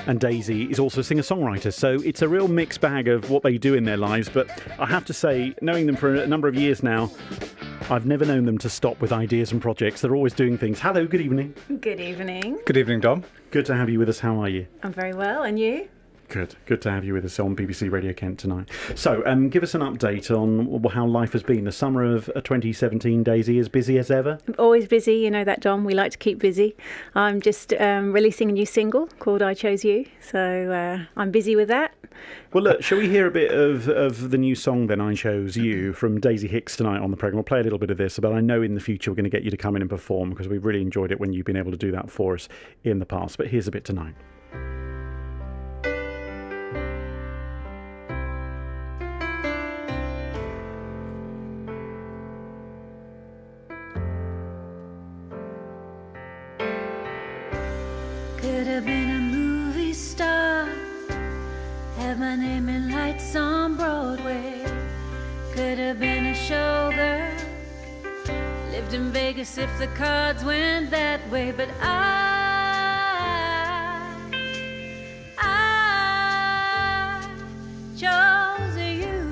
And Daisy is also a singer-songwriter, so it's a real mixed bag of what they do in their lives. But I have to say, knowing them for a number of years now, I've never known them to stop with ideas and projects. They're always doing things. Hello, good evening. Good evening. Good evening, Dom. Good to have you with us. How are you? I'm very well, and you? Good to have you with us on BBC Radio Kent tonight. So, give us an update on how life has been. The summer of 2017, Daisy, as busy as ever? Always busy, you know that, Dom. We like to keep busy. I'm just releasing a new single called I Chose You, so I'm busy with that. Well, look, shall we hear a bit of the new song then, I Chose You, from Daisy Hicks tonight on the programme? We'll play a little bit of this, but I know in the future we're going to get you to come in and perform because we've really enjoyed it when you've been able to do that for us in the past. But here's a bit tonight. Could have been a movie star, have my name in lights on Broadway. Could have been a showgirl, lived in Vegas if the cards went that way. But I chose you.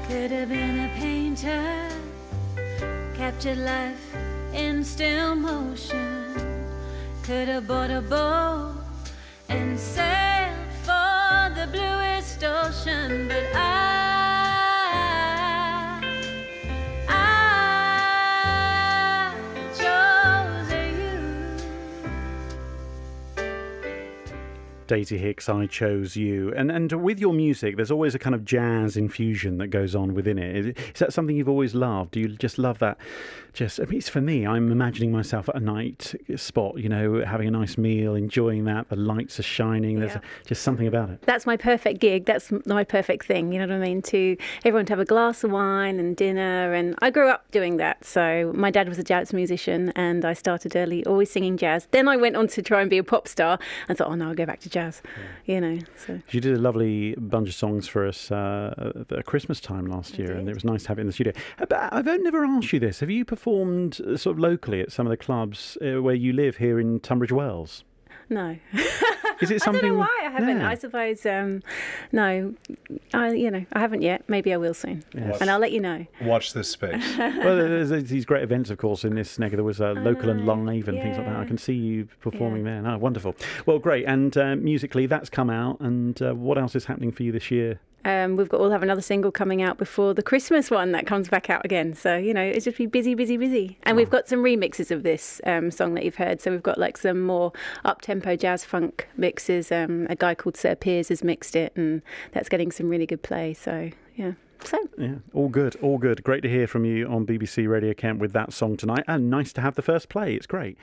Could have been a painter, captured life in still motion. Could have bought a boat and sailed for the bluest ocean. But I chose you. Daisy Hicks, I Chose You. And with your music, there's always a kind of jazz infusion that goes on within it. Is that something you've always loved? Do you just love that? I mean, it's for me, I'm imagining myself at a night spot, you know, having a nice meal, enjoying that. The lights are shining. There's just something about it. That's my perfect gig. That's my perfect thing. You know what I mean? To everyone to have a glass of wine and dinner. And I grew up doing that. So my dad was a jazz musician and I started early, always singing jazz. Then I went on to try and be a pop star and thought, oh no, I'll go back to jazz. Yeah. You know. So you did a lovely bunch of songs for us at Christmas time last year, and it was nice to have it in the studio. But I've never asked you this. Have you performed sort of locally at some of the clubs where you live here in Tunbridge Wells? No. Is it something? I don't know why I haven't. Yeah. I suppose, no, I haven't yet. Maybe I will soon. Yes. And I'll let you know. Watch this space. Well, there's these great events, of course, in this neck. There was Local and Live and things like that. I can see you performing there. Oh, wonderful. Well, great. And musically, that's come out. And what else is happening for you this year? We'll have another single coming out before the Christmas one that comes back out again. So, you know, it's just be busy, busy, busy. And we've got some remixes of this song that you've heard. So we've got like some more up-tempo jazz funk mixes. A guy called Sir Piers has mixed it and that's getting some really good play. So, yeah. All good. Great to hear from you on BBC Radio Kent with that song tonight. And nice to have the first play. It's great.